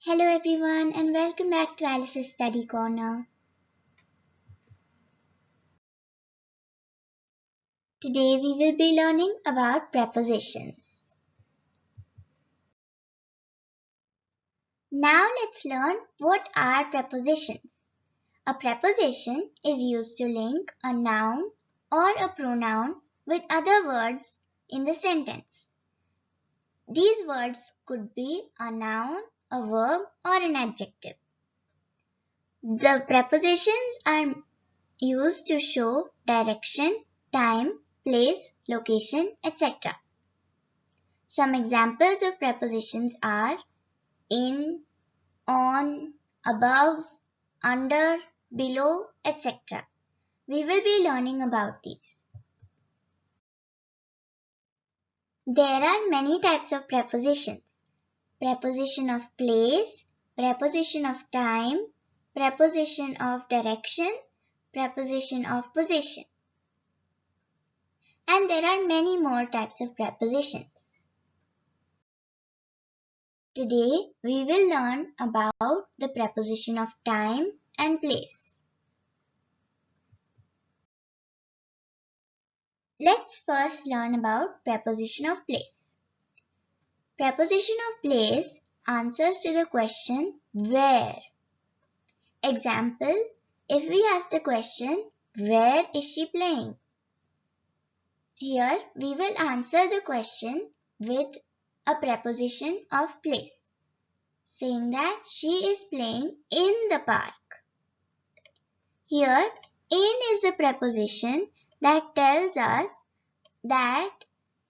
Hello everyone and welcome back to Alice's Study Corner. Today we will be learning about prepositions. Now let's learn what are prepositions. A preposition is used to link a noun or a pronoun with other words in the sentence. These words could be a noun, a verb or an adjective. The prepositions are used to show direction, time, place, location, etc. Some examples of prepositions are in, on, above, under, below, etc. We will be learning about these. There are many types of prepositions. Preposition of place, preposition of time, preposition of direction, preposition of position. And there are many more types of prepositions. Today we will learn about the preposition of time and place. Let's first learn about preposition of place. Preposition of place answers to the question where. Example, if we ask the question, where is she playing? Here we will answer the question with a preposition of place, saying that she is playing in the park. Here, in is a preposition that tells us that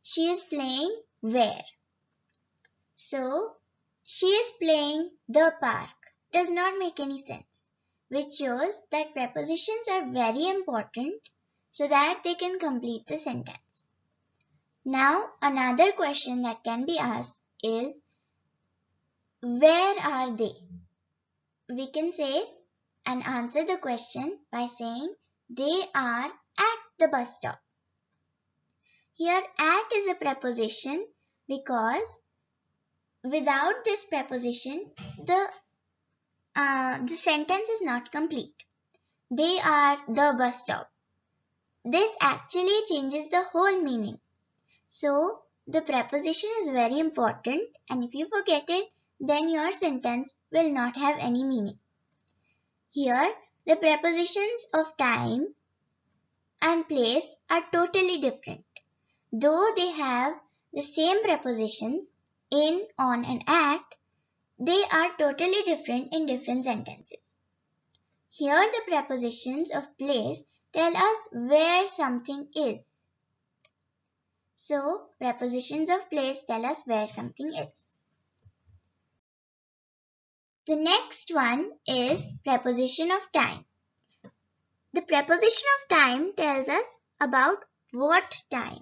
she is playing where. So, she is playing the park does not make any sense, which shows that prepositions are very important so that they can complete the sentence. Now, another question that can be asked is, where are they? We can say and answer the question by saying they are at the bus stop. Here at is a preposition because without this preposition the sentence is not complete. They are the bus stop. This actually changes the whole meaning. So the preposition is very important, and if you forget it, then your sentence will not have any meaning. Here, the prepositions of time and place are totally different. Though they have the same prepositions in, on and at, they are totally different in different sentences. Here the prepositions of place tell us where something is. So, prepositions of place tell us where something is. The next one is preposition of time. The preposition of time tells us about what time.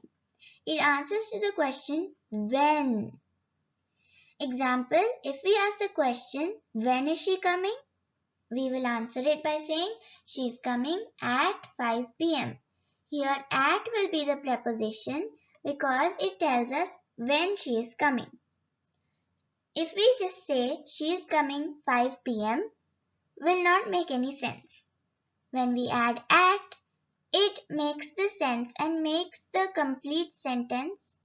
It answers to the question when. Example, if we ask the question, when is she coming? We will answer it by saying she is coming at 5 p.m. Here at will be the preposition because it tells us when she is coming. If we just say she is coming 5 p.m. will not make any sense. When we add at, it makes the sense and makes the complete sentence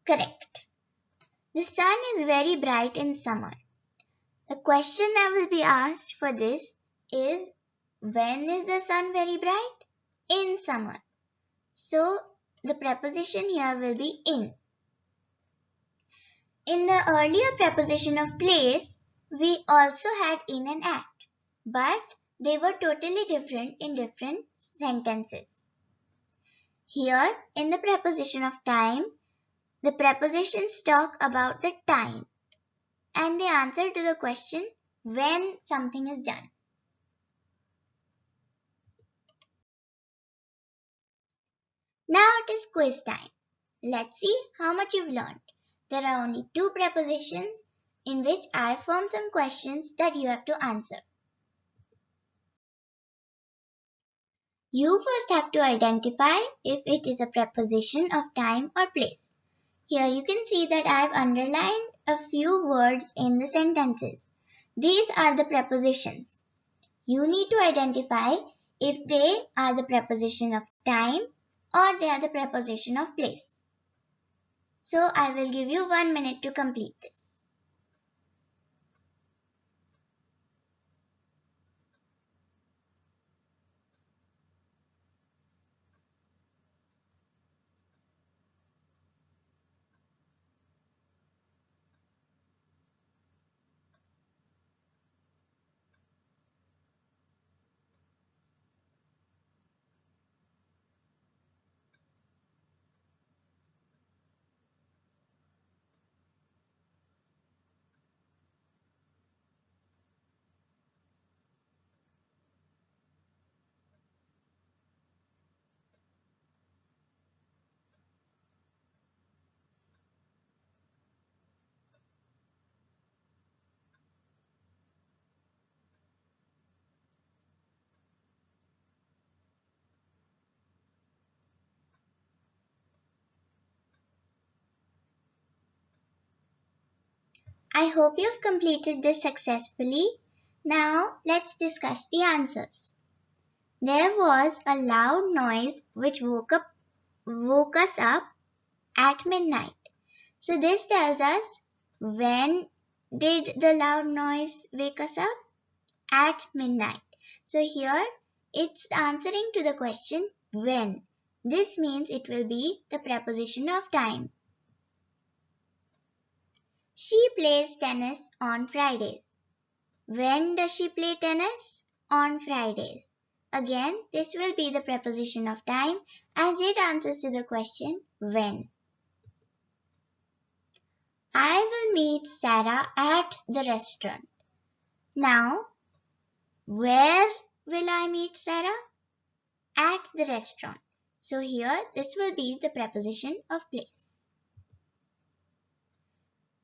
correct. The sun is very bright in summer. The question that will be asked for this is, when is the sun very bright? In summer. So the preposition here will be in. In the earlier preposition of place, we also had in and at, but they were totally different in different sentences. Here, in the preposition of time, the prepositions talk about the time and they answer to the question when something is done. Now it is quiz time. Let's see how much you've learned. There are only two prepositions in which I formed some questions that you have to answer. You first have to identify if it is a preposition of time or place. Here you can see that I have underlined a few words in the sentences. These are the prepositions. You need to identify if they are the preposition of time or they are the preposition of place. So I will give you 1 minute to complete this. I hope you've completed this successfully. Now let's discuss the answers. There was a loud noise which woke us up at midnight. So this tells us, when did the loud noise wake us up? At midnight. So here it's answering to the question when. This means it will be the preposition of time. She plays tennis on Fridays. When does she play tennis? On Fridays. Again, this will be the preposition of time as it answers to the question when. I will meet Sarah at the restaurant. Now, where will I meet Sarah? At the restaurant. So here, this will be the preposition of place.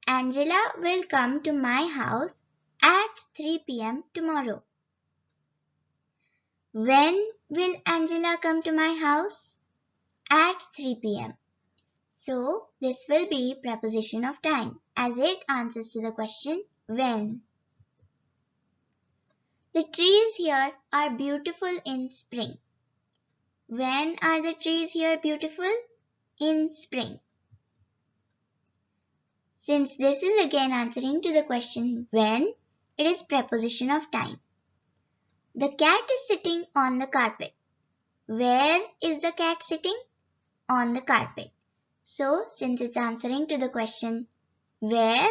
Angela will come to my house at 3 p.m. tomorrow. When will Angela come to my house? At 3 p.m. So this will be preposition of time as it answers to the question when. The trees here are beautiful in spring. When are the trees here beautiful? In spring. Since this is again answering to the question when, it is preposition of time. The cat is sitting on the carpet. Where is the cat sitting? On the carpet. So since it's answering to the question where,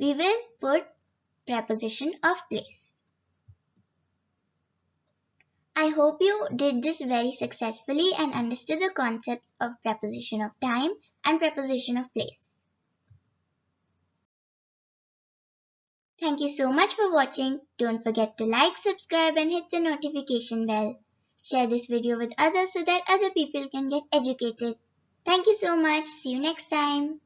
we will put preposition of place. I hope you did this very successfully and understood the concepts of preposition of time and preposition of place. Thank you so much for watching. Don't forget to like, subscribe and hit the notification bell. Share this video with others so that other people can get educated. Thank you so much. See you next time.